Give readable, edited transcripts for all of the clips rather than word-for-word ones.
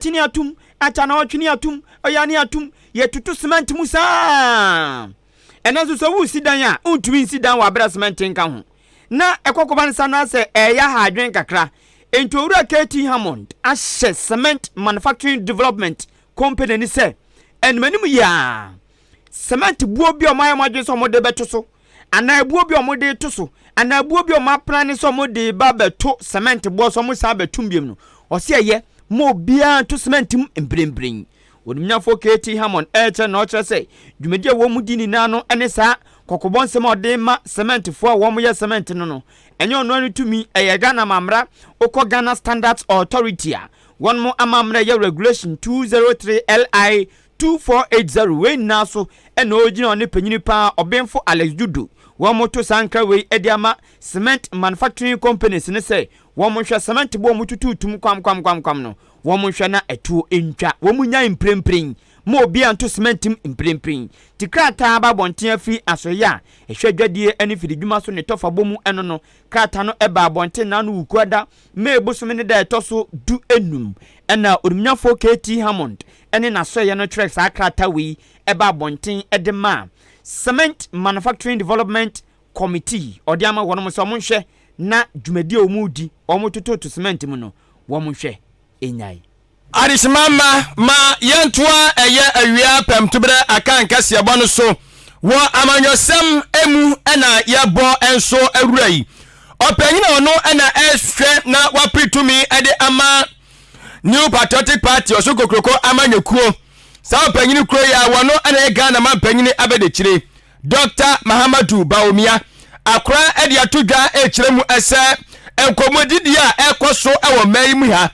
tini atum achana otwini atum oyani atum yetutu cement musa enanso so wu sidan a untumi sidan wa bra cement nka ho na ekokoban sana se eya ha adwen kakra entowura KT Hammond ashe cement manufacturing development company ni se enmanim ya cement buo bi o maye madwen so mode beto so ana buo bi o mode to so ana buo bi o ma plan so mode ba beto cement buo so mo sa betum biem no o se eye mo bia to cement mbrembren wonumnyafo KT Hammond eche no che se dwumedia wo mu dini na no ene sa kokobon se ma de ma cement fo wo mo ye cement no no enye ono anu tumi eye Ghana mamra oko Ghana Standards Authority a won mo amamra ye regulation 203 LI 2480 we na so ene ogina one panyini pa obenfo Alex Judo wo mo to sankra we ediama cement manufacturing companies ne se wo mo hwe cement bo mo tututum kwam no wo mo hwe na etuo entwa wo mo nya imprempren mo obi anto cement imprempren tikrata ba bonten afi asoya ehwe dwadie ani fidi dwuma so ne tofa bomu eno no krata no eba bonten na no wukuada me ebosome ne da etoso du enum ena odumnyafo KT Hammond ene na soya no tracks akrata wi eba bonten edema Cement Manufacturing Development Committee odiama wono mo so mo hwe na dwumadi omudi omototo to cement mu no wo mo hwe enyai Arismama ma yentoa eye awia pemtobre akanka siebo no so wo amanyosem emu ena yebo enso awurai opanyina ono ena ehwe na wapritumi ede ama New Patriotic Party osokokroko amanyakuo sa opanyini kro ya wono ena Ghana ma panyini abedechire Dr. Mahamadu Baumia akra ede atodwa echiremu ese enkomodidi a ekoso ewo mayimu ha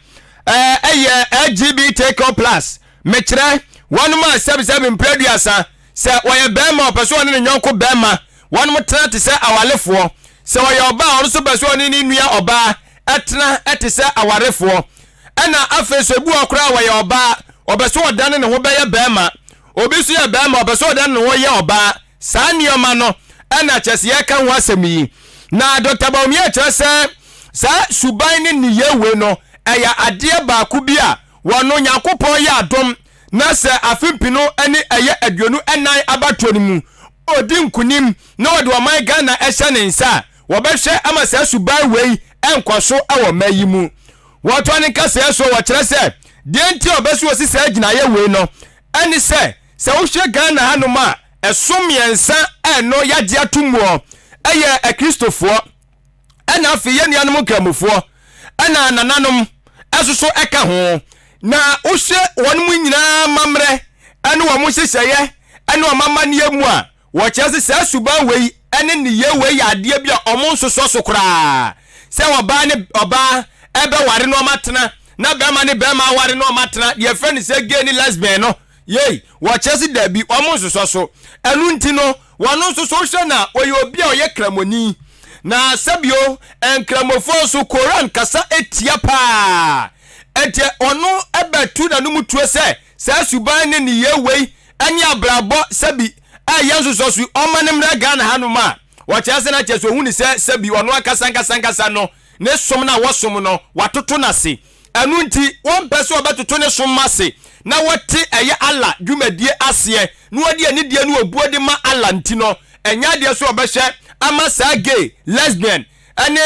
LGBT+ mechire one man 77 producer se woye bema opeso ne nyonko bema one mo tena te se awalefo se woye oba ono so beso ne nua oba etena ete se awarefo ena afeso ebu okra woye oba obeso odane ne ho beye bema obi so ye bema obeso odane ne ho ye oba saa nioma no ena chese ye kan ho asemi na Dr. Baumia chese sa suban ne niyewe no eya adie ba kubia wono Yakopon ya adom na se afimpino ene eye aduonu enan abatoni mu odi nkunim na wode oman Ghana ehye ne nsa wo behwe ama se suban wei enkoso awo mayimu woto ne kase so wo kire se de enti obeso osisi agina ye wei no ene se wo hwe Ghana hanoma esomiensa eno yade atomuo eye ekristofo ena afi ye nuanom kramofo ena nananom asoso eka ho na ohye wonmu nyina mamre ene wo mo hyehye ene wo mamane mu a wo kyese se suban wei ene ne ye wei ade bia omo nsoso so kra se wo ba ne oba ebe ware no matena na bema ne bema ware no matena ye friend se gay ni lesbian no yei wo kyese da bi omo nsoso so enu nti no wono nsoso hye na oye obi a oye kramoni na sabio enkramofo so Koran kasa etia pa ete ono ebetu na numu tuo se suban ne ye wei anya abrabo sabi ayanso so su omanemra Ghana hanuma wo kyase na kyese ohuni se sabi ono akasa no ne som na wosom no watoto na se anu nti won pese obetoto ne som mase na wote eye Allah dwumadie ase no wadi ani die no obuode ma Allah nti no enya de so obehye ama sa gay lesbian ane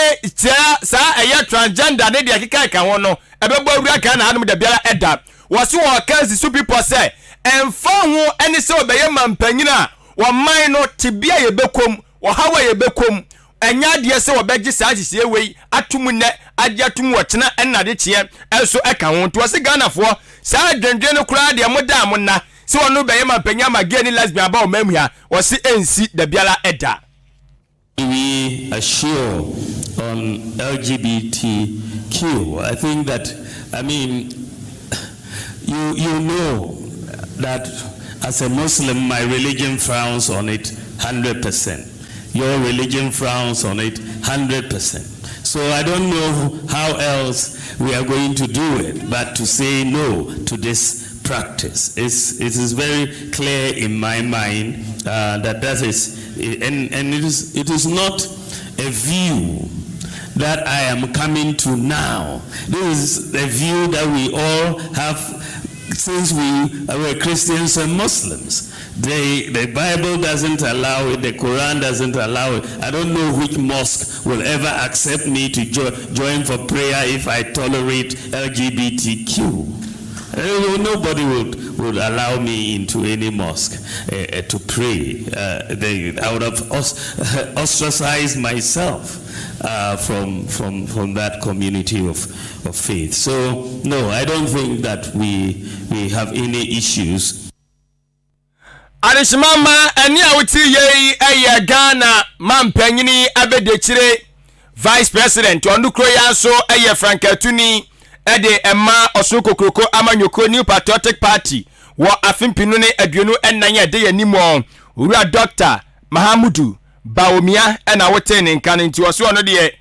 sa eye transgender ne de akika ka ho no ebebo awura ka na hanum de biara eda wose wo kazi su people say emfa ho ene se obeye mampanyina wo man no tibia ye bekom wo hawa ye bekom enya de se obegye sa agye wei atum ne agye atum wo kyena enade kye enso eka ho to wose Ghana fo sa dwendwe no kura de moda amona se wono beye mampanya ma gay ni lesbian ba o mamhia wose ensi de biara eda. We assure on LGBTQ. I think that, I mean, you know that as a Muslim, my religion frowns on it 100%. Your religion frowns on it 100%. So I don't know how else we are going to do it, but to say no to this practice. It is very clear in my mind that is, and it is not a view that I am coming to now. This is the view that we all have since we were Christians and Muslims. The Bible doesn't allow it, the Quran doesn't allow it. I don't know which mosque will ever accept me to join for prayer if I tolerate LGBTQ. Nobody would allow me into any mosque to pray. I would have ostracized myself from that community of faith. So no, I don't think that we have any issues. Arishimama eni awuti ye eye Ghana mampanyini abedechire Vice President ondukro yanso eye Frankatuni ede ema osukokroko amanyoko New Patriotic Party wo afimpinu ne aduonu enanye de yanimo owura Dr. Mahamudu Baomia ena wote ne nkan nti wo so ono de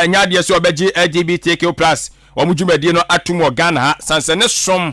nyade so obeji LGBTQ+ omudwumadi no atomo Ghana ha sansane som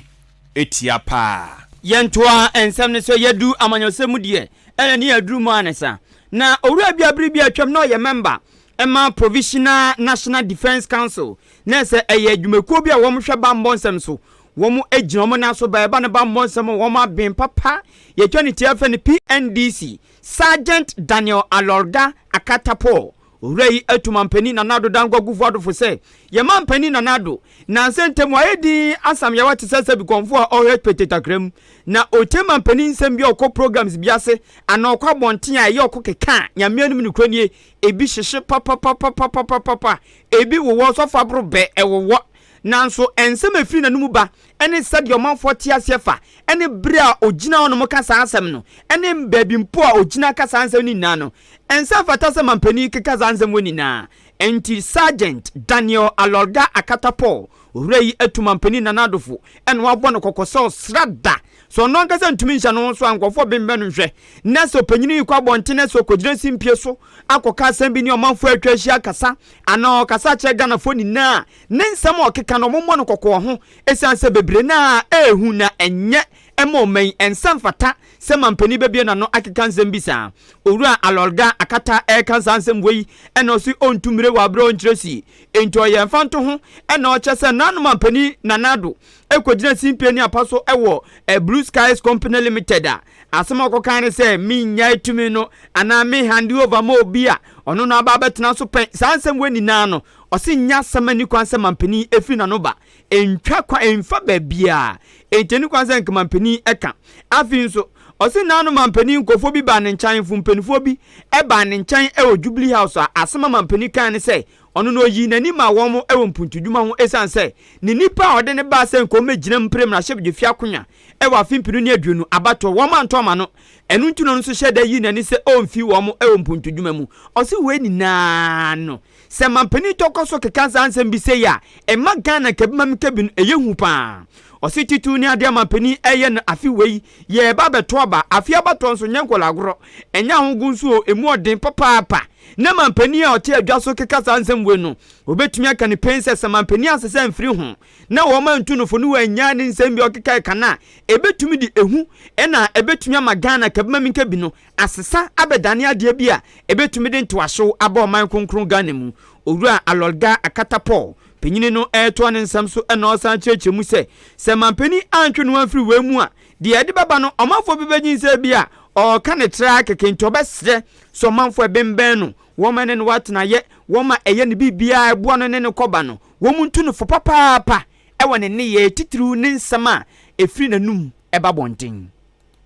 etiapa yentoa ensem ne so yedu amanyosemu de ni aduru mu anesa na owura bia bria atwam na ye member ema Provisional National Defense Council na se eye adwumekuo bia wo mhwe ba mbonsem so wo mu agina mo na so ba eba ne ba mbonsem wo ma ben papa ye twani tiafa ne PNDC Sergeant Daniel Alorga Akatapo Urei etumampeni na nado dangwa gufuado fose ye mampeni na nado na sentem waedi asam ya wate sese bi konfo a ohet petetakrem na otema mpeni nsem bi okọ programs biase ana okọ bonten a ye okọ keka nyamianum ni kranie ebi hyehye papa ebi wo so fabro be ewo nanso ensem afiri nanumu ba ene sadio manfo tiasefa ene bra ogina onom kasa asem no ene baby mpo a ogina kasa ansem ni na no ensa fata se mampani keka ansem woni na enti Sergeant Daniel Alorga Akatapo urei etumampani na nadofo ene wabɔ no kokoso srada so no nkasa ntumi nhyɛ no so ankɔfo bembe no hwɛ na so panyini kwa bɔntene so kodire simpie so akɔka asɛm bi ne ɔmanfo atwa hia kasa ana ɔkasa kyerɛ Ghana fo ni na ne nsɛm ɔkeka no mommɔ no kɔkɔ ho esan sɛ bebre na ehu na enye emomen ensam fata se mampani bebie na no akeka nsɛm bisa owura Alorga Akata eka nsɛm wei ɛna osi ontumire wa bro ontresi ento yɛ mfanto ho ɛna ɔkyɛ sɛ nanu mampani nanado ekogina simpie ni apaso ɛwɔ Blue Skies Company Limited a asema kokan se mi nya etumi no ana me hand over mo bia ono no aba betena so pen sansem weni na no osi nya samani kwanse mampani efi na no ba entwa kwa emfa ba bia enteni kwanse nkamampani eka afi nso osi na no mampani nkofo bi ba ne nkyan fu mpanifo bi e ba ne nkyan e o Jubilee House a asema mampani kan ne se ono no yi nani ma wo mo ewo mpuntudwuma ho esan se ni nipa ode ne ba se nko megina mprem na hyebje fi akonya e wa fimpiru ne aduonu abato wo ma ntoma no enu ntuno no so hyeda yi nani se o mfi wo mo ewo mpuntudwuma mu osi we ni na no se mampani tokoso kekansa ansem bi se ya e ma Ghana kabima mkebi eyehu pa osi titu ni ade mampani eye na afi wei ye ba beto aba afi abato nso nyankolagoro enya ho gunsu emu odin papa na mampani a ote adwaso kekasa ansem we no obetumi aka ne princess mampani asese mfiri ho na wo ma ntunufo no wanya ne nsem bi okeka kana ebetumi di ehu ena ebetumi ama Ghana kabima minka bi no asesa abedane ade bi a ebetumi de ntwahyew aba oman konkron Ghana mu owura Alorga Akatapo penyini no eto ne nsam so ena osan chechemu se mampani antwe no afiri we mu a de ade baba no omafo bi begin se bi a o ka ne tra kekento besre so manfo ebemben no woman ne watna ye woma eye ne bibia ebo no ne koba no womuntu no fo papa e wone ne ye titru ne nsama efiri nanum eba bonten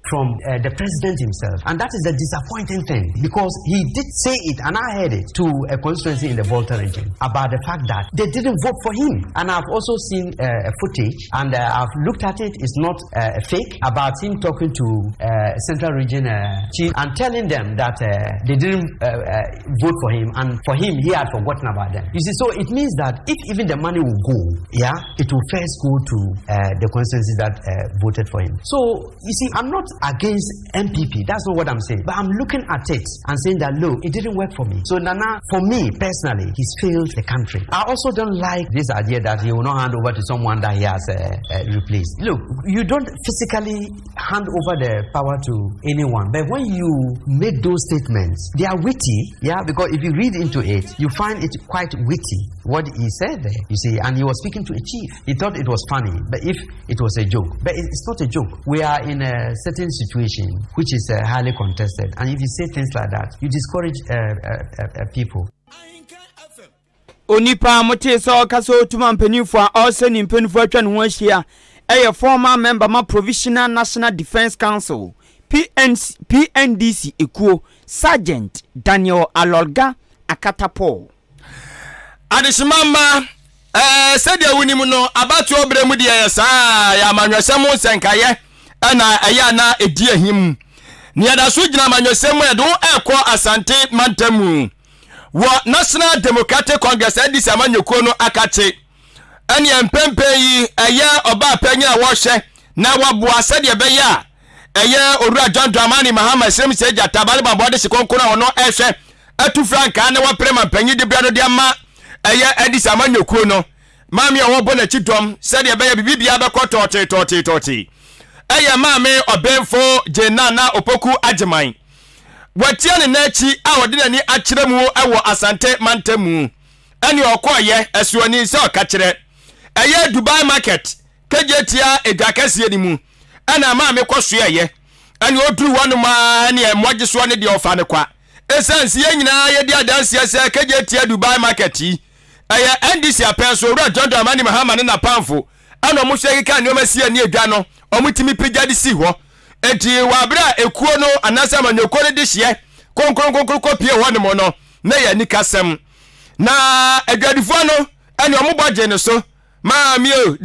from the president himself, and that is a disappointing thing because he did say it, and I heard it, to a constituency in the Volta region about the fact that they didn't vote for him. And I've also seen a footage, and I've looked at it. It's not fake, about him talking to Central Region chief and telling them that they didn't vote for him, and for him he had forgotten about them. You see, so it means that if even the money will go, it will first go to the constituencies that voted for him. So you see, I'm not against MPP, that's not what I'm saying, but I'm looking at it and saying that look, it didn't work for me. So Nana, for me personally, he's failed the country. I also don't like this idea that he will not hand over to someone that he has replaced. Look, you don't physically hand over the power to anyone. But when you make those statements, they are witty, yeah, because if you read into it, you find it quite witty, what he said there, you see, and he was speaking to a chief. He thought it was funny, but if it was a joke. But it's not a joke. We are in a certain situation which is highly contested, and if you say things like that, you discourage people. Onipa mote so kaso tuma mpanimfo a also ni mpanimfo atwa ne ho ahia a former member ma Provisional National Defense Council PNDC ekuo Sergeant Daniel Alolga Akatapo Adishimama sadia wunimu no abatu obremu de ya saa ya manwesem senkaye na eya na edi ahim ni adaso gina manwesem edo ekọ Asante Mantamu wo National Democratic Congress adisi amanyekuo no akache ani empempe yi eye oba panya wo hye na waboa sadia be ya eye Owura John Dramani Mahama Srem Seja tabale babode sikonkona ono ehwe atu franka na wa prema panyi de bia no de ama eye adisi amanyekuo no mami owo bona chidom sadia be ya bibia be toti eye mami obenfo jenana opoku ajeman watia ne nachi a wode nani akyeremu ewo Asante Mantamu ani okoye esuani se okakire eye Dubai market kejetia edwakase ni mu ana ma me koso eye ani oduru wanu ma ne emwaje so ne de ofa ne kwa esense ye nyina ye de adanse se kejetia Dubai market eye NDC apenso Owura John Dramani Mahama ne na pamfo ana mo hwe keka ne omasia ne edwa no omutimi pejade si ho enti wabra ekuo no anasa manyoko ne de hye konkron kopie ho ne mo no na ya nikasem na adwadifo no ani omoboje ne so maami o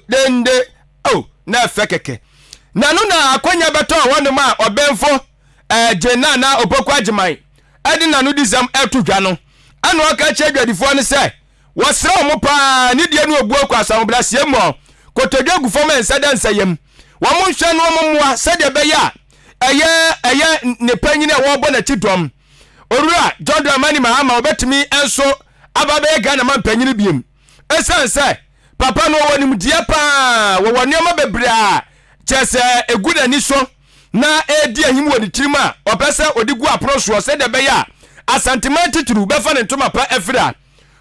dende oh na fekeke na no na akonya beto ho ne ma obenfo jena na opoku agiman adi na no disam etudwa no ana oka che adwadifo ne se wosra omo pa ni die no obu akwa asambla sie mo kotodwa gufo men sadansa wa mo hwe no mommoa sede be ya eye ne panyine wo bo na chidom Owura John Dramani Mahama obetimi enso ababe ga na man panyine biem esanse papa no woni mdia pa wo woni ma bebra chese eguda ni so na edi ahim woni tirima opese odigu aproso sede be ya Asante Mantamu be fa ne ntoma pa efira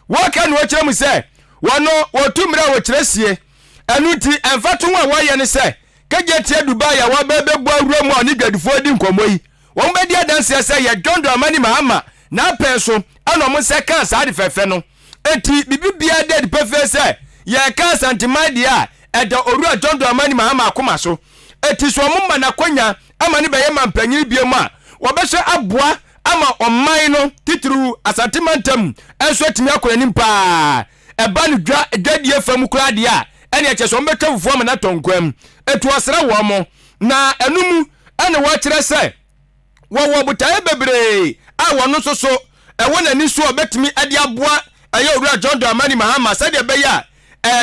wo ka no kire mu se wono wotumra wo kiresie enuti emfato wa waye ne se kejetia Dubai ya wa bebe gbo awura mu ani gadifo di nkomoyi won be dia danse se ya John Dramani Mahama na penso ana mo se kan sa de fefe no enti bibia de pefe se ya kan Asante Mandia eda Owura John Dramani Mahama akoma so enti so mo na kwanya ama ne be ye mampanyi biemu a wo be hwe aboa ama oman no titru Asante Mantamu enso timi akoranim pa eba no dwa edwadie fam kura de a ene echeso mbetwa fufu am na tonkwam etu asra wo mo na enumu ene wo kire se wo butaye bebre a wono soso ewo na ni so obetimi ade aboa aye Owura John Dramani Mahama sade be ya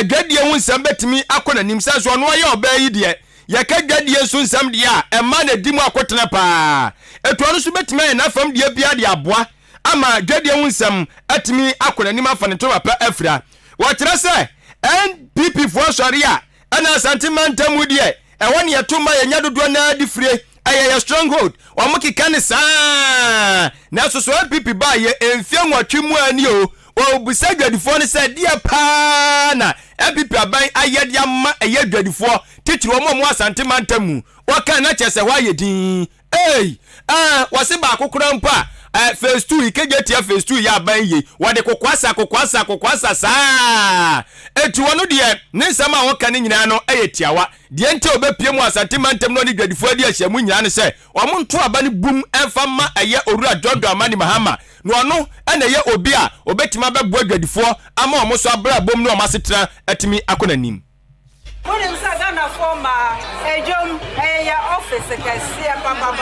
dwadie hu nsam betimi akona nim se so no aye obayi de ya ka dwadie so nsam de a ema na dimu akotena pa etu anu so betimi na fam de bia de aboa ama dwadie hu nsam atimi akona nim afa ne to pa afira wo kire se NPP for Sharia ana Asante Mantamu de woni yetuma yenya dodo na difire ayeye stronghold omukika ne saa na so NPP ba ye enfie nwatwemu ani o obusa dwadifo ne se dia pa na NPP aban ayede ama eye dwadifo titiri omo Asante Mantamu waka na chese wa yedin wase ba akokora mpa phase 2 ikejetia phase 2 ya ban ye wode kokwasa saa etu wono de ne nsama woka ne nyina no ayetiawa de nte obepie mu Asante Mantamu no ni dwadifo adi ahyamu nyina ne se omo nto aba ne bum emfa ma aye Owura John Dramani Mahama no ono ena ye obi a obetima bebo dwadifo ama omo so abra bom no omasetena atimi akonanim When you say Ghana former, a jump, a office, a cassia, papa.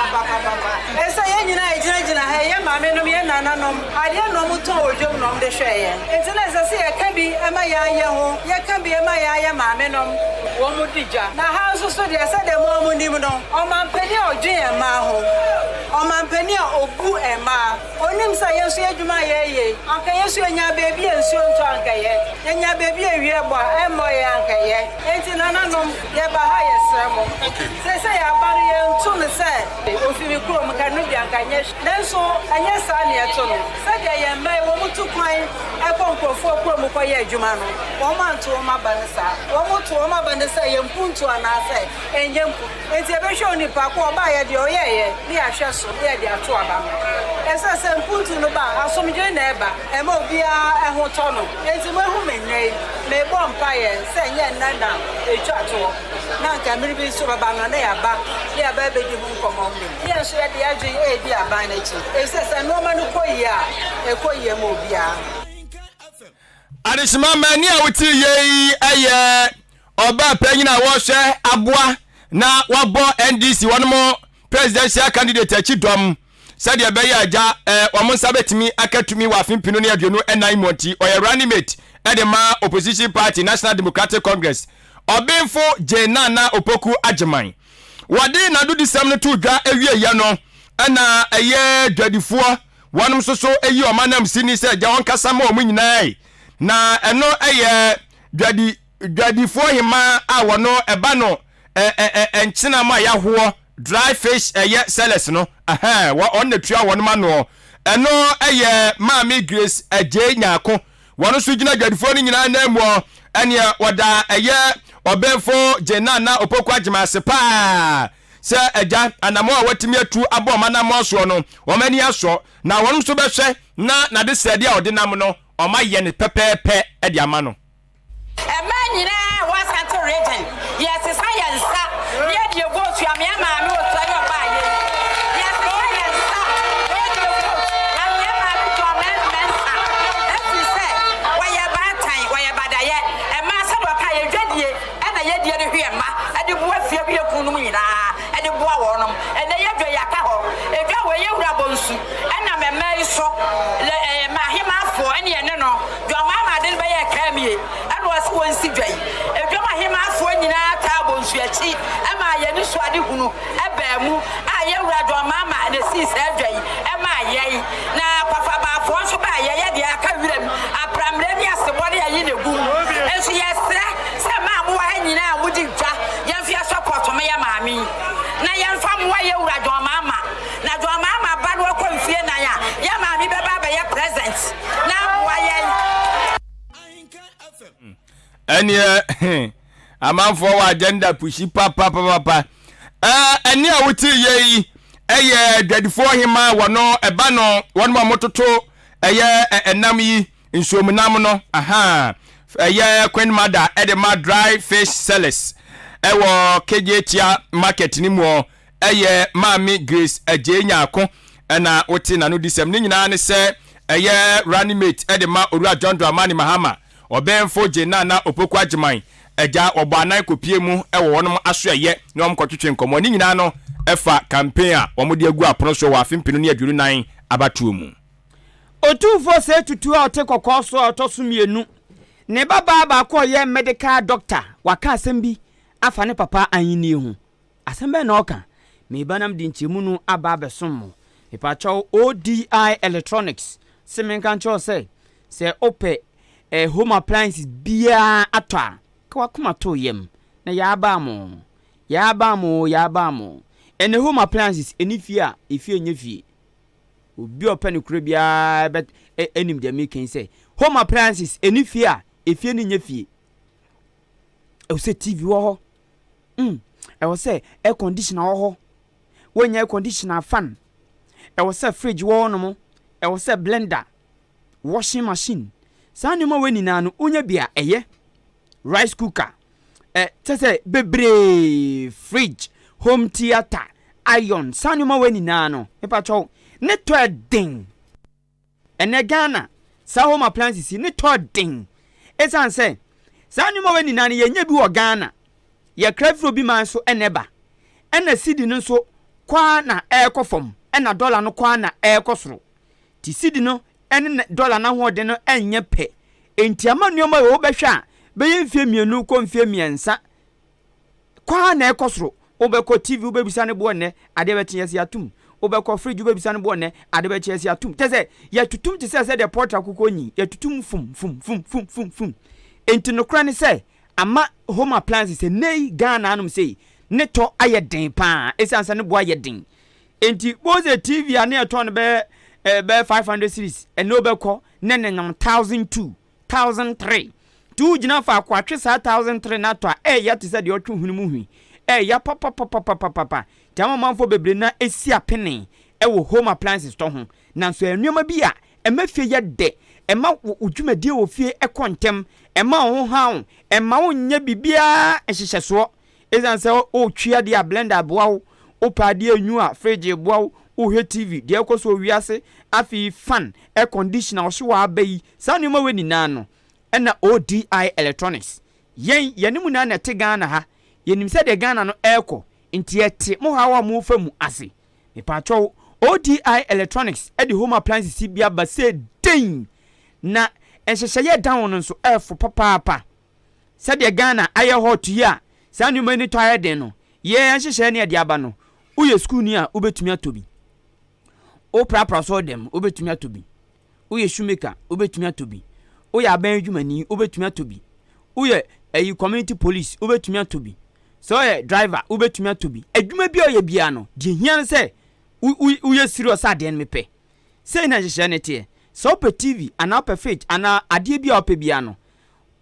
And so, you know, I mamma, no, I didn't know who told you on the share. And so, as I say, I can be a Maya, you can be a Maya, mamma, one more teacher. Now, how's the study? I said, the woman, you know, on my penny or Jay and Maho, on my penny or Boo and Ma, on him say, you say, you my ye, okay, you see your baby and soon to Uncle, and your baby, and your boy, and my uncle, no, ya ye ba ha ye sremo say ya ba ye ntu ne say ofimi kuro mka no dia nka nye nenso anya sa ne eto no say dia ye mai wo mutu kwan e konkrofo kuro mu koye adwuma no wo manto wo mabansa wo mutu wo mabansa ye mpuntu ana say enye mpu enti e be hwe nipa ko ba ye de oyeye ni ahwe so ye de ato aba esa se mpuntu no ba asomdwe na eba e ma obia eho to no enti mo hu menye me bo mpa ye se nye nanda etwa to na nka mmiri bi so baba no na ya ba be di hu nkomo mbe ye so ye de adwe e di aba na chi esa se no ma no koyi a e koyi mo obia adesima mani a wuti ye aye oba panyina wo hwe aboa na wabo NDC wonmo presidential candidate achidom said ya be ya ja omonsa betimi akatumi wa afimpino ne aduonu enan monti oye running mate edema opposition party National Democratic Congress obinfo jenana opoku ageman wade na do disam no to dwa awie ya no na eye dwadifuo wonom soso eyi omanam sini se ja wonkasa ma omunyinai na eno eye dwadifuo hima a wono eba no enchina ma yaho dry fish eye sellers no wa on the tua wono ma no eno eye Mami Grace aje nyako wono so gina dwadifuo ni nyina na emu ene wada eye obenfo jenana opoku agimase pa se eja anamo a watimi atu abo manamo so no o mani aso na wono so behwe na de sede a odinam no o ma ye ne pepepe e de ama no nyina wasanto region yes science ye de go to am ya ma me o to ayo ba ye yes science ye de go am ya ma me to mensa every say wa ye ba tan wa ye badaye e ma se do ka ye dwadie e na ye die de hwe ma e de bo afia bi ekunum nyina e de bo awonom e na ye dwa ya ka ho e dwa wo ye wura bonsu e na me mai so ma hima fo ene ye ne no dwa ma de be ye ka mi wonsi dwai edwama hima afo nyina ta bonsu achi ama ye ni so ade hunu eba mu a ye wura dwa mama na si se dwai ema ye na kwafa ba afo so ba ye de aka wirem apramre mi asebo de ye ne gu enso ye se ma mo ha nyina mu di dwa ye mfia support me ya maami na ye mfa mo ye wura dwa mama na dwa mama ba do ko mfie na ya maami be ba ye present na mo ye amanfo wa agenda pushi papa eni a wuti ye eye dwadifo hima wono eba no wono mototo eye enam yi nsuomunam no eye Queen Mother edema dry fish sellers ewo kejetia market ni mu eye Mami Grace ajenyako na wuti na no disem ni nyina ne se eye running mate edema Owura John Dramani Mahama obenfo jenana opoku ageman eja obanan kopie mu ewo wonom asoye na omkotwetwe nkomo ni nyina no efa campaign a omode agu apono so wa afimpino ne aduru nan abatuo mu otufo se tutu a ote kokoso otoso mienu ne baba ba ko ye medical doctor waka asem bi afa ne papa anyini hu asem be na oka me banam di nchemu nu aba besom mo ipacho ODI Electronics semenkan cho se ope home appliances bia atwa kwa kuma to yem na ya ba mo ene home appliances enifia efie nyefie obi opani kure bia bet enim de making say home appliances enifia efie ni nyefie e say TV wo ho e wo say air conditioner wo ho wonya air conditioner fan e wo say fridge wo no mo e wo say blender washing machine sani mo weni nanu unya bia eye rice cooker tese bebre fridge home theater iron sani mo weni nanu epa cho ne to ding ene Ghana sa home appliances ne to ding esan say sani mo weni nanu ye nya bi wo Ghana ye krafro bi man so eneba ena sidi no so kwa na ekofom ena dollar no kwa na ekosoro ti sidi no ene dollar na ho de no enye pe enti amanuoma wo behwa be yemfie mienu ko mfie miensa kwa na ekosoro obeko TV obebisa ne bo ne ade betinye atum obeko fridge obebisa ne bo ne ade betinye atum tese ya tutum tese se de porta kukonyi ya tutum fum enti no kra ne se ama home appliances nei Ghana anum sei ne to aye den pa esansa ne bo aye den enti boze TV ane eto no be 500 series eno be ko ne 1002 1003 tu gina fa kwatwe sa 1003 na to ya te se de otwe hunu mu hui ya papa jama manfo bebre na esi apene wo home appliances to ho na so enuoma bi a emafie ye de ema udwumadie wo fie ekontem ema ho hawo ema wo nya bibia ehihyeso ezanse o twia de a blender boawo o pade anyu a fridge boawo o he TV de ekoso wiase afi fan air conditioner so wa abai sanuma we nina no na ODI electronics yen yenimu na na te Ghana ha yenim se de Ghana no eko nti ete mo hawa mo fa mu ase me patcho ODI electronics e de home appliances bia ba se den na enhyehyeye down no so efo papa se de Ghana aye hot ya sanuma ni to aye den no ye enhyehyeye ne de aba no uye school ni a ubetumi atobi o prapra so dem ubetumi atobi uye shoemaker ubetumi atobi uye aban dwumani ubetumi atobi uye community police ubetumi atobi so driver ubetumi atobi adwuma bi oye bia no de hian se uye serious aden mepe say na hyehyeye ne tie so pe TV ana pe fridge ana ade bi ope bia no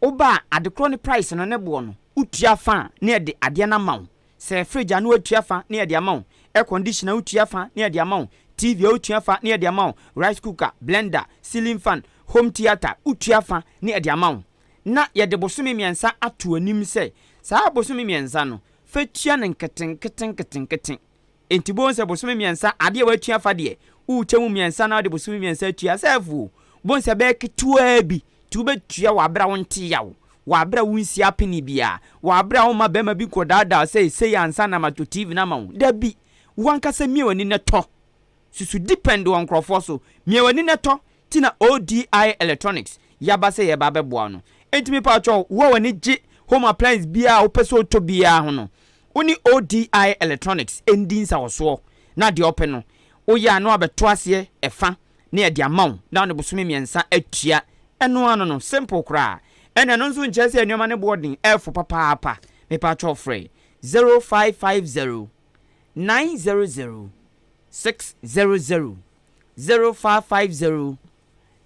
oba adekro ne price no ne bo no utua fa na de ade na mawo se fridge anu atua fa na de amawo air conditioner utua fa na de amawo TV utua fa na de amawo rice cooker blender ceiling fan home theater utua fa na de amawo na ye de bosome miensa ato anim se saa bosome miensa no fetua ne nketen entibo se bosome miensa ade wa tua fa de uchemu miensa na de bosome miensa atua sefu bonse be ketua bi tu be tua wa bra wonte yawo wa bra wunsi apini bia wa bra wo ma bema bi kodada say ansa na mato TV na mawo da bi wanka se miewani ne to susu depend on crofo so miewani ne to tina ODI electronics yaba se yeba beboa no entimi pa cho wo wani gi home appliance bia wo peso to bia ho no oni ODI electronics endin sa woso na de open no wo ya no abeto ase efa na e de amawo na no bosome miensa atua eno ano no simple kra ene no nso nche se enoma ne boarding f papa me pa cho free 0550 900 600 0550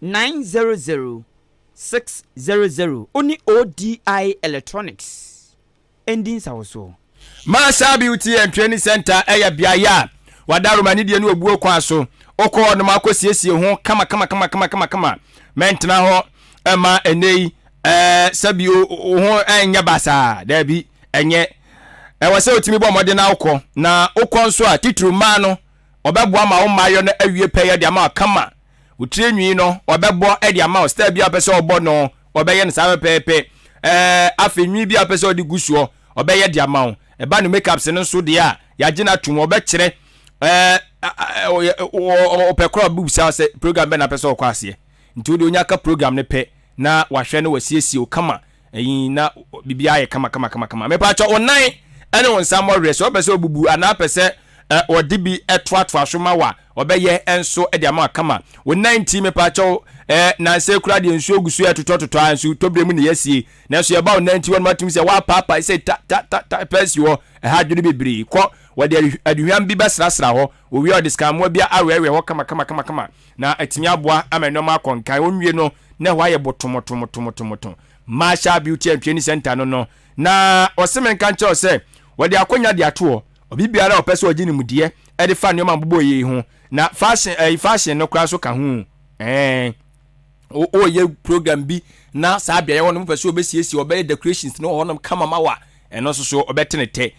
900 600 oni ODI electronics ending sawoso Masha Beauty and Training Center eya biaya wadaruma ni die no obuo kwa so okọ no makosiesie ho kama mentena ho ema enei sabio ho enya basa da bi enye wase otimi bo mode na okọ na okọ nso a titru ma no obebo ama wo mayo na awie peye de ama kama utire nwi no obebo e de ama star bi apese obo no obeye ne sa pepe afenwi bi apese odi gusuo obeye de ama eba no makeup se no so de a ya gina tum obekire opekro bubusa se program be na apese okọ ase nti odi onyaka program ne pe na wahwe no wasiesie kama na bibia ye kama me pa cho onan ene won sam res obese obubu ana apese odibi etwatwa hwoma wa obeye enso e de ama kama onan ti me pa cho na se kura de enso ogusu etotototo anso tobremu ne yasie na so ye ba onan ti won matum se wa papa se ta pesi wo ha dwene bibiri ko wode aduhwam bi besrasra ho owi odiskamwa bia awewe ho kama na atimi aboa amenom akonkan onwie no na wa ye botomotomotomotomoto Masha Beauty and Training Center no na osemen kan che se wode akonya de ato obibiara opese ogini mudie e de fa nyoma bobo ye ho na fashion no kra so ka ho o ye program bi na sa bia ye wono pese obesiesi obey decorations no wono kama mawa eno so obetenete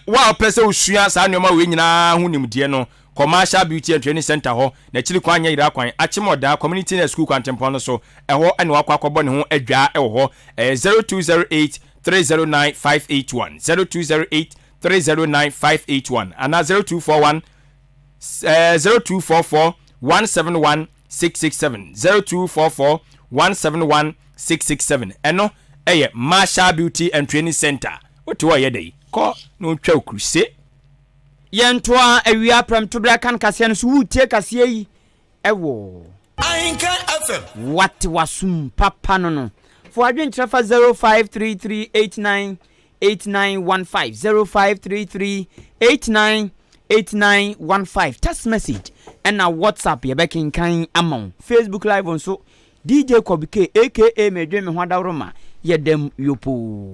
wa opese osua sa nyoma we nyina ho nimdie no Commercial Beauty and Training Center ho na chiri kwanya ira kwan achimoda community na school kwantempo no so eho ene wakwa akobɔ ne ho adwa eho 0208 309 581 0208 309 581 ana 0241 0244 171 667 0244 171 667 eno eye Masha Beauty and Training Center what wo ye dey ko no twa okruse yentoa awia pram to bra kan kase no so wutie kase yi ewo Ahenkan FM what wasum papa no for adwen trafa 0533898915 0533898915 text message and na WhatsApp ye bekin kan amon Facebook live on so DJ Kobike aka Medwe me hwada roma ye dem yopo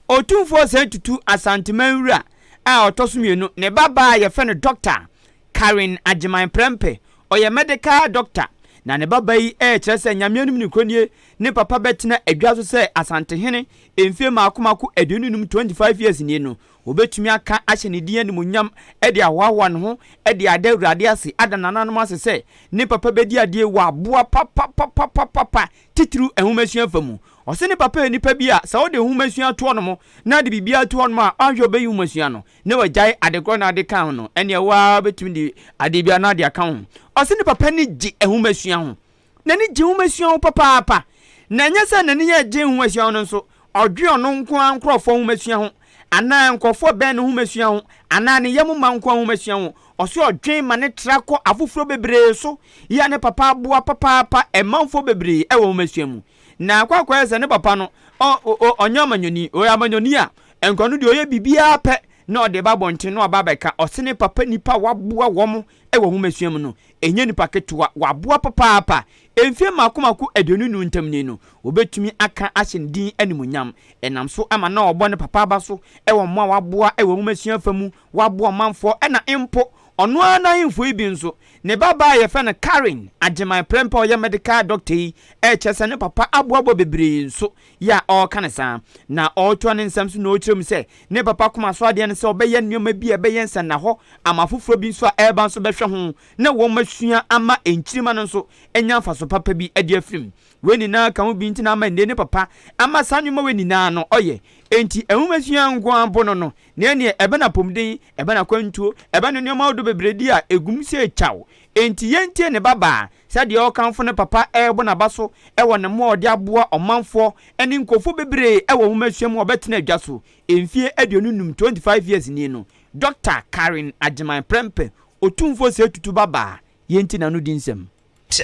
otumfo sentutu asantemanwura a otosomienu ne baba ye fe no doctor Karen Ajiman Prempe oye medical doctor na ne baba yi kire se nyamianum ni kronie ne papa betina adwa so se asantehene emfie makomako adununum 25 years ni no obetumi aka ahye ne din animunyam de awawa ne ho de adawurade ase adanananom ase se ne papa bedi ade wa aboa papa titru ehumasuan famu ose ne papa nipa bi a sa wo de ehumasuan to no mo na de bibia to no ma ahwe obeyi ehumasuan no ne wajai adekro na ade kan no ene wa betumi de ade bia na de aka ho ose ne papa ni gi ehumasuan ho na ni gi ehumasuan papa na nya se na ni ya gi ehumasuan no so odwe ono nko ankrofo ehumasuan ho ana nkofo ben no humasuan ho ana ne yemu manko humasuan ho ose odwen ma ne trako afoforo bebre so ya ne papa aboa papa emanfo bebre e wo humasuan mu na akwa ese ne papa no onyamanyoni oyamanyoni a enkonu de oye bibia pe na ode babonten no babeka ose ne papa nipa waboa wom e wo humasuan mu no enye nipa ketua waboa papa emfie makomako adununu ntamni no obetumi aka ahyendin animunyam enam so ama na obo ne papa ba so e wo mo waboa e wo humasuan famu waboa manfo e na impo ono ana info ibi nso ne baba ye fe na Karen Ajiman Prempe oye medical doctor yi chese ne papa aboabo bebre nso ya o kanesa na o to ne nsam so na o kirem se ne papa kuma so ade ne se obeye nneoma bi ebeye nsa na ho amafoforo bi nso a eba nso behwe ho na wo masua ama enchirima no nso enya afaso papa bi ade afrim weni na ka ho bi ntina ama ne papa ama sanwuma weni na no oye enti ehumasuan nko ampo no ne ne ebe na pomden ebe na kwantuo ebe no nneoma odo bebredi a egum se chawo enti yentie ne baba sade o kanfo ne papa ebo na baso ewo ne mo ode aboa omanfo eni nkofo bebre ewo humasuam obetena adwa so emfie aduonunum 25 years ni no Dr. Karen Ajiman Prempe otumfo se tutu baba yenti na no dinsem.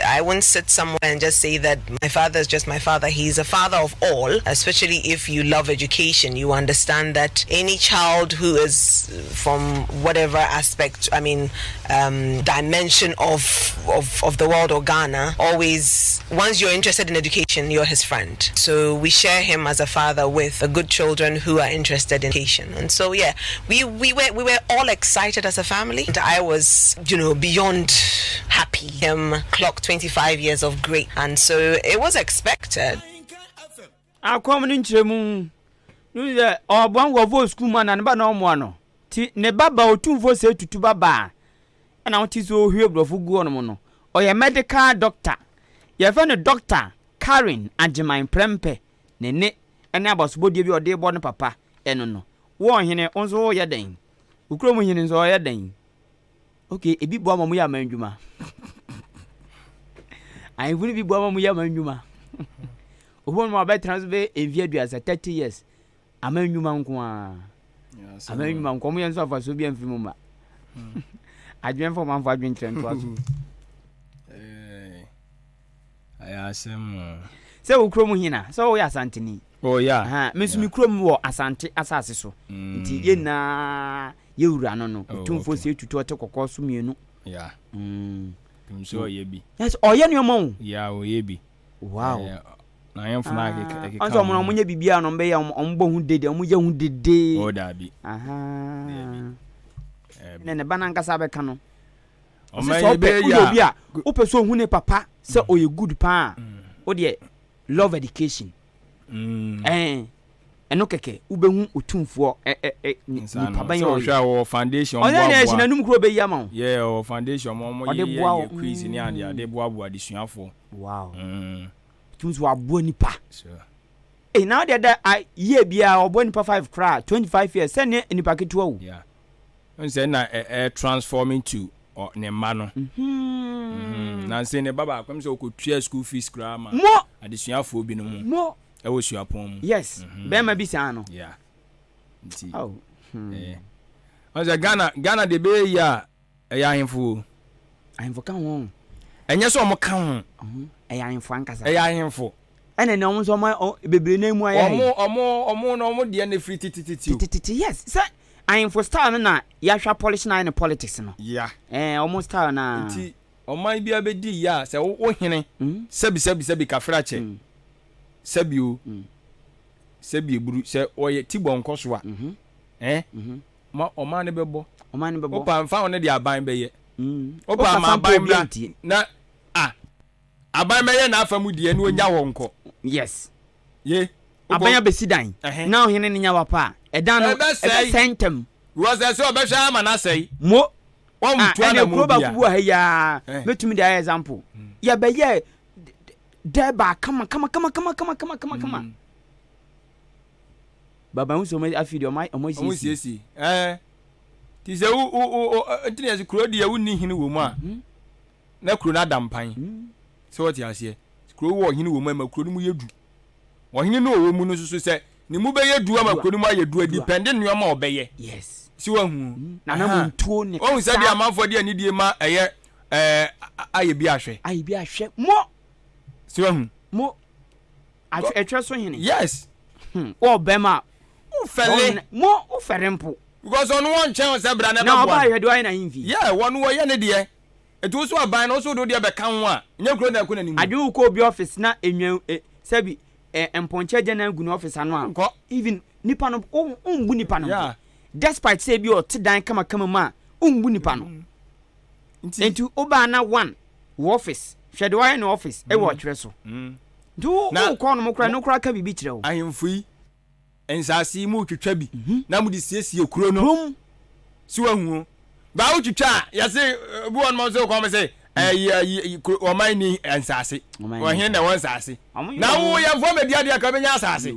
I won't sit somewhere and just say that my father is just my father. He's a father of all, especially if you love education. You understand that any child who is from whatever aspect, dimension of the world or Ghana, always, once you're interested in education, you're his friend. So we share him as a father with the good children who are interested in education. And so, yeah, we were all excited as a family. And I was, beyond happy. Him clock 25 years of great, and so it was expected. I come in chemu nu the obwan go school man and ba no mo ano ti ne baba otumfo se tutu baba na won ti so hwe brofo gu ono mo no oye medical doctor ye fa no Dr. Karen Ajiman Prempe ne ene abosobodie bi ode bo no papa eno no wo hene onzo wo ye den ukro mo hene nzo ye den okay ebi bo amamu ya manjuma I will be born with Yamanuma. One more better be a view as a 30 years. A man human quan. A man human communions of us will be in Fimuma. I dream for 1 5 drink. I asked him. So, Cromina, so yes, Antony. Oh, yeah, Miss Microm war Asante Assasso. Yena, you ran on 2 for you to talk or cost me. Yeah. So ye be. Yes, or yen your mom. Yeah, o ye be. Wow. I am from I don't want to be on bay on bone did and we young did day. Oh, that be. Aha. Then the banana sabe cano. Oh, my baby, yeah. Open so hune papa, so oh you good pa. Oh dear, love education. And okay, Ubehu utumfo papa foundation na num kro be yamon yeah or foundation mo ye quiz ni and ya de boabu adesuafo wow tumso abo nipa so now that I year bia obo nipa 5 cra 25 years send nipa ketua wo yeah on say na transforming to or ne ma no na say ne baba akwam say okotua school fees cra ma adesuafo bi no mo I was your poem. Yes, Bema Bisano. Yeah. Oh, I was a Ghana de Bay, ya, a young fool. I'm for come home. And yes, I'm a count. A young Francas, a young fool. ene na omo so ma bebre na mu aye omo no omo de na free titi yes sir I for style na ya hwa polish na in politics no yeah omo style na nti oman bia be di ya se wo hene sebi kafra che sebi o sebi eburu se oye tibon koso a ma oman ne bebo opa mfa won de aban be ye opa ma aban bra na aban me ye na afamu die na onya wonko yes ye aban ya besidan na ohene ne nya wapa edan no sentem was there so be hwa ma na sei mo won tu ana mo bia kubu ha ya metumi da example ya be ye deba kama baba unso me afidi omo sisi ti se u ntini as kuro dia wonni hini wo mu a na kuro na dampan so what ya se kuro wo hini wo mu ma kuro mu yedu wo hini no wo mu no so se ni mu be yedu ama kuro mu ayedu depending no ma obeye yes si wa hu na mo ntuo ne o se dia manfo dia ni die ma eye aye bi ahwe mo si wa hu mo atwe so hini yes o bema ufele mo uferempo because on one chance say bra na na ba yedu ayi na himfi yeah one wo ye ne de etu so aban no so do de be kan ho a nya kuro na akuna nimu adu ko obi office na enwa sabi emponche jena gu no office anu a even nipa no umbu nipa no yeah despite say bi o te dan kama ma umbu nipa no nti oba na one wo office hwede wa na office e wo twere so do ko no mokra no kra ka bibi kire wo ahemfo yi ensasi mu twetwa bi na mu di siesie kuro no si wa hu ba wo twetwa ya se bu on mo so ko me se o mai ni ensasi wo hin na won sase na wo ya fo me dia dia ka benya sase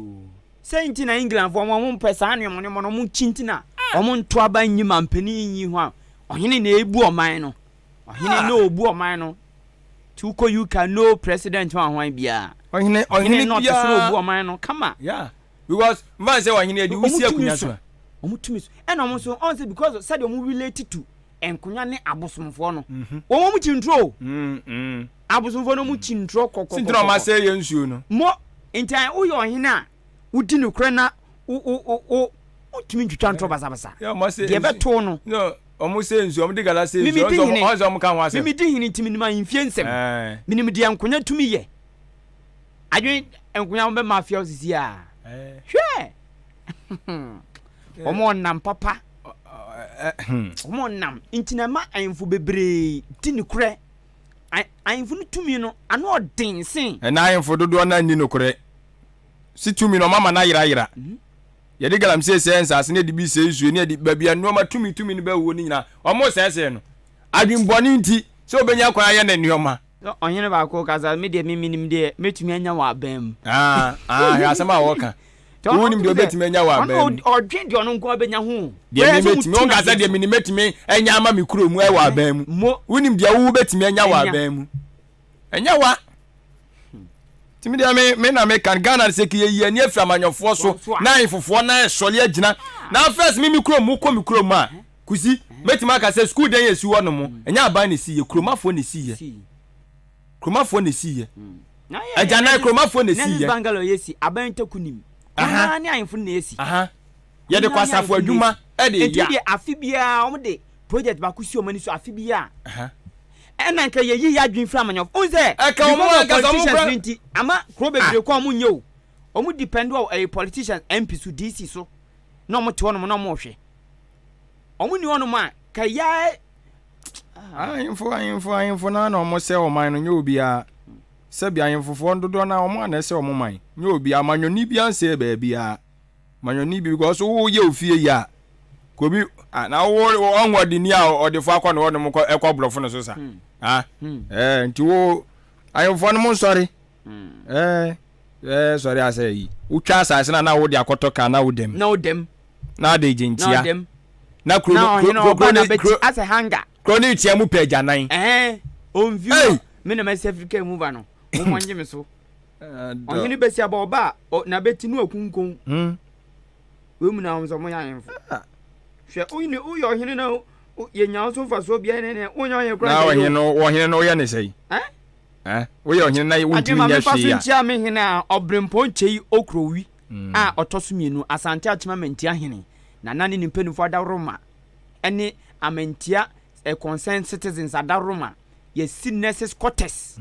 senti na England fo mo mpesa anu mo no mu chintina o mo nto aba nyi mampani nyi ho a ohine na ebu o mai no ohine na obu o mai no tuko you can no president ho ahwan bia ohine not so obu o mai no kama yeah because man say ohine di usi akunya so omutumi so and omo so on say because said omo relate to enkunya ne abosomfo no omo mu chintro abosomfo no mu chintro kokoko sintro ma say ye nsuo no mo entan wo yo ohine a wudi no kra na utumi ntwitwa ntro basa yeah mo say de beto no no omo say nsuo omo de gala say nsuo omo kan wa say mimi di hini timi ni ma infie nsem minim de enkunya tumi ye adwen enkunya mo be mafia osisi a hwe omo nam papa omo nam intina ma ayinfo bebre di ne kure ayinfo no tumi no ano odin sen na ayinfo dodo na ni no kure si tumi no mama na yira ye de galam se ensase ne de bi se isu ne de babia no ma tumi ne ba wo ni nyina omo se no adwinboni nti se obenya kwa ye na nioma onyene ba ko kaza me de minim de metumi anya wa bam ya sama woka wonim de obetimi anya wa bam odwen de ono nko obenya ho de metimi on kaza de minimetimi enya ama me kuro mu e wa bam wonim de wo betimi anya wa bam enya wa timi de me na me kan Ghana se ki ye ni afra manyofo so na ifofo na esole agina na first me kuro mu ko me kuro mu a kusi metimi aka se school den yesi wo no mu enya aban ne si ye kuromafo ne si ye kromafo ne si ye agana kromafo ne si ye bangalo yesi aban takunim aha ne ayinfo ne yesi ye de kwasafo adwuma e de ya enti afi bia o de project ba kusi o mani so afi bia ena nka ye yi adwin fra amanyo unze ka o mo ka so mo enti ama kro bebre ko mo nye o mo depend on a politician MP so DC so no mo te wono no mo hwe o mo ni wono ma ka ya ayinfo na na omo se oman no nye obia se bia ayinfofo ndodo na omo na se omo man nye obia manyoni bia nse ba bia manyoni bi because wo ye ofie ya kobi na wo onwodi ni a odefo akwa na wono mo ekwa blofo no so sa nti wo ayinfo no mo sorry sorry ase yi utwa asase na wo de akoto ka na wo dem na de jintia na kro as a hanger kroni tia mu peja nan on view me na South Africa move no mo monje me so onye besi aba oba na beti no akunkon we mu na onzo mo yanfo hwe oyine uyo ohene na ye nya so fa so bia ne onye onye kra na ohene no ye ne sei wo ye ohene na ye wontu nya hwe ya ntia me hene a obrempo nchei okrowi a otoso mienu asante achima mentia hene na nane ni mpanifo adaroma ene amentia concerned citizens adaroma ye si nurses quarters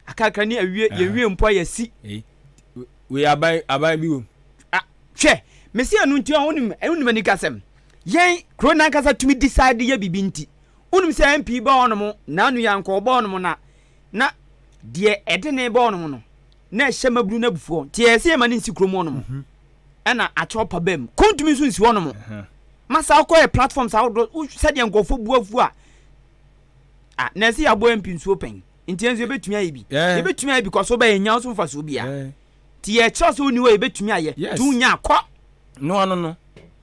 akaka ni awie ye wie mpo ye si we abai bi wo hwe mesi anu ntia onim ni kasem yen krona kasa tumi decide ye bibinti unum se MP ba onomo na anu yanko ba onomo na de edene ba onomo no na hyemabru na bufuo tie se ma ni nsikrom onomo na achopa bam kontumi so nsi onomo masa akoye platforms out said yankofo buafu a na se abo MP nso pen ntienzo ebetumi aye bi ebetumi aye because oba enya so mfa so bia tie chose oni we ebetumi aye tunya akọ no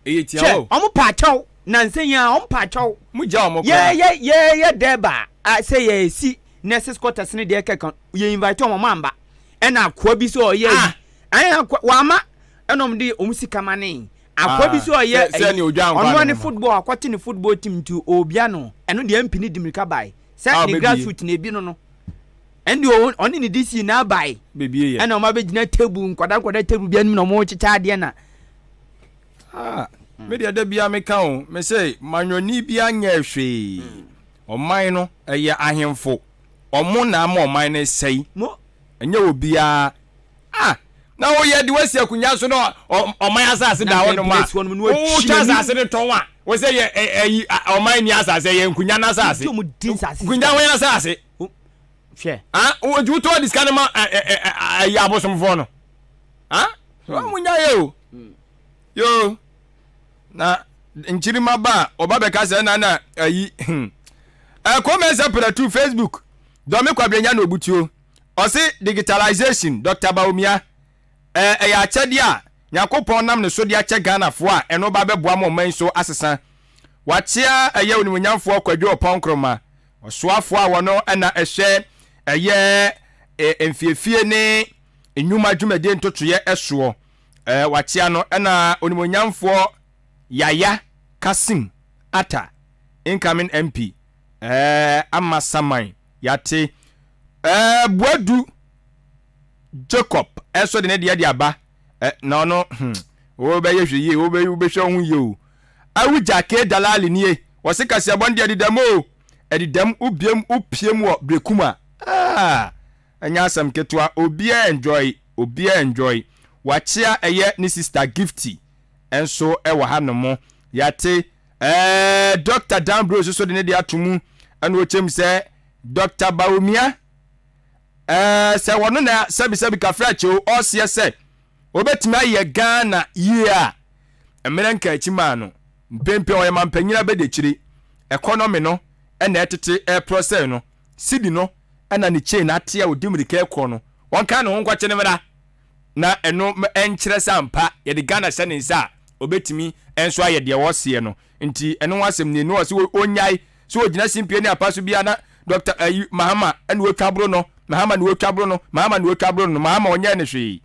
eye tia wo omo pa chaw na nsen ya omo pa chaw mu ja omo ye deba say ye si nurses quarters ne de keka ye invite omo mamba na akwa bi so ye wa ma enom de omusika mane akwa bi so ye ono ne football akwati ne football team to obia no eno de MP ni dimirika bai say ni grassroots na ebi no endi oni ni DC na bai bebie ye ena o ma be gina table nkwada table bia nim no mo chicha ade na me de da bia me ka o me say manwoni bia nya hwe oman no eye ahemfo omo na ma oman ne sei mo enya obia na wo ye de wasi akunya so no oman asase da wono ma o cha asase ne ton wa wo say ye oman ni asase ye nkunya na asase kunya wo asase hwe wo ju to diskan ma ya bosomfo no wo munya ye o yo na nchirima ba oba be ka se na ayi comment separate Facebook do me kwabrenya na obutuo o se digitalization Dr. Baumia ya achede a yakopon nam ne so de ache Ghana fo a eno ba be boa mo man so asesa wachia eye onimunyamfo kwadwo opon osoafo a wono na ehwe eye emfiefie ne enwuma dwumade ntotoye eso wachia no na onimunyamfo Yaya Kasim Ata incoming MP Amasaman yate Boadu Jacob eso de ne de aba no wo be ye hwe ye wo be hwe hu ye o awuja ke dalali nie wo se kase abon de edidam o edidam ubiem upiem wo brekuma anya asam ketwa obi enjoy wachia eye ni sister Gifty enso ewa hanomo yate Dr. Danbro so de ne de atomu anu ochem se Dr. Baumia se wono na sabi kafra che o sie se obetimi aye Ghana year emerenka achima no mpempe o yema mpanyina be de chiri economy no na etete process no sidi no na ne chain atia odimirika ekọ no wonka no honkwa che ne mera na eno enkyere sampa ye de Ghana sene nsa obetimi enso aye de wo sie no nti eno wasem ne no se onyai so ogina simpie ne apaso bia na Dr. Mahama ene wotwabro no Mahama ne wotwabro no Mahama onye ne hwe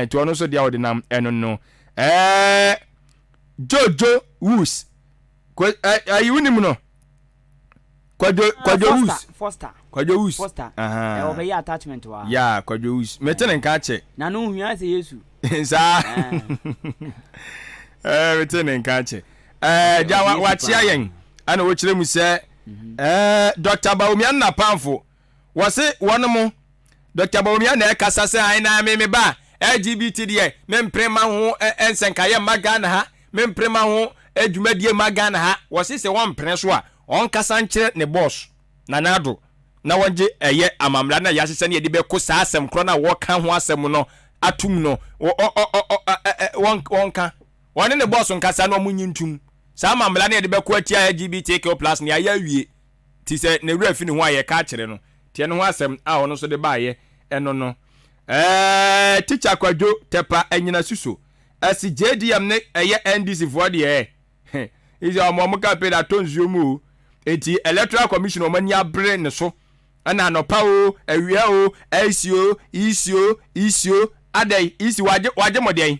to ono so dia wo de nam eno no Jojo Wus ayiwunim no Kwajo Wus Foster Kwajo Wus obeya attachment wa ya Kwajo Wus metene nka che na no hua se Yesu sa metene nka che dia wa chia yen ana wo kire mu se Dr. Baumia na pamfo wose wonomo Dr. Baumia na ekasa se ai na me ba LGBT die memprema ho ensenkaye magana ha memprema ho adwumadie magana ha wose se won mpre so a on kasa nkire ne boss na nado na wonje eye amamra na yasese ne de be ko sa asem kro na wo ka ho asem no atum no wonka wone ne boss nkasa no munyintum sa amamra ne de be ko atia LGBTQ+ ne aya wie ti se ne wura fi ne ho aye ka kire no tie ne ho asem a ono so de ba aye eno no teacher Kwadwo tepa anyina suso asi JDM ne eye NDC for de izi omo ka pe da tonzuo mu eti electoral commission o mani abre ne so ana no pa o awia o isio adai isi waje modien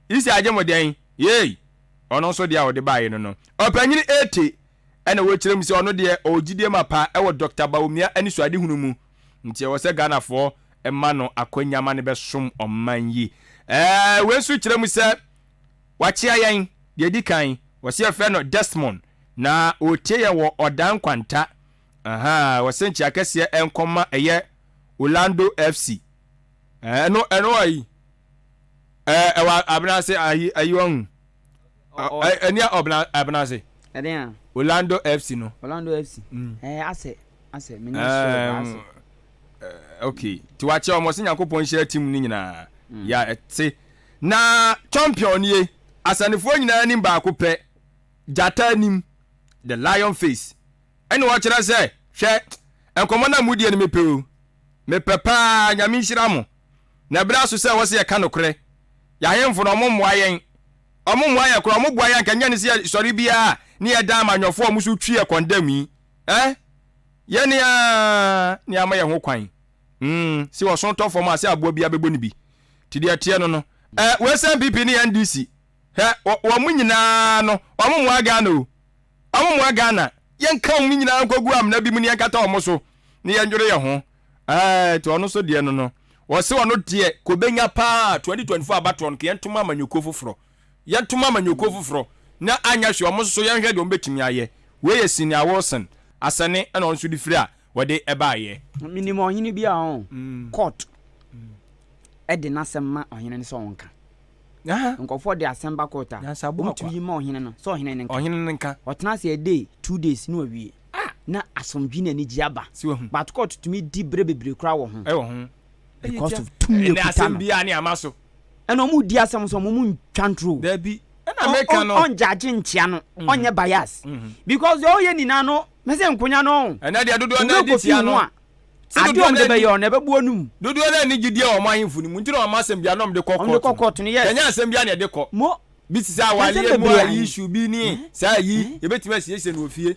isi aje modien yey ono so dia o de bae no opanyini 80 ana wo kirem si ono de ogidie mapa e wo Dr. Baumia ani so ade hunu mu nti wo se Ghana for emma no akwanya ma ne be som oman yi we su kire mu se wachi ayen de di kan wo se fe no Desmond na otie ye wo odan kwanta wo se nchi akese enkoma eye Orlando FC eno ayi ewa abnase ayi on enia abnase edea Orlando FC no Orlando FC ase mini okay ti wache omo se Yakobon share team ni nyina ya ete na champion ye asanefo nyina ni ba akopɛ jata nim the lion face ene wa kira se hwɛ enkomo na mudie ni mepɛ pa nyame nhira mo na bra so se wo se ka nokre ya hemfo no ommoa yen kro ommoa yen kanya ne se sori bia ne ya da manyofo omusu twi e kondami ye ne ni ama ye ho kwan si wo son to form ase abo bia bebo ni bi ti de tie no we san PP ni NDC wo mu nyina no ommoa Ghana yen ka mu nyina kogu amna bi mu ne kata omo so ne ye ndwere ye ho to ono so de no wo se wono de ko benya pa 2024 abaton ke yentuma amanyoko foforo na anya hwe omo so yen hwe de ombetimi aye we ye senior Wilson asane na onso di firi a wode eba ye minimum ohini bia ho court de nasema ohini ne so wonka nkofo de asemba court a mutu yi ma ohini no so ohini ne nka otena se a day 2 days no awie na asomdwi na ni giaba but court to me di brebebre kra wo ho because of too many asembia ni amaso eno mu di asem so mu ntwantro da bi na make no on judge ntia no onye bias because yo ye ni na no mese nkonya no na dia dodo na di tia no adio mde be yo na be buonum dodo na ni gidi o manhimfu ni mu ntiro o masembia no mde court no yes kenya asembia na de ko mo bi ti sa wale mu issue bi ni sa yi e betime siesie no ofie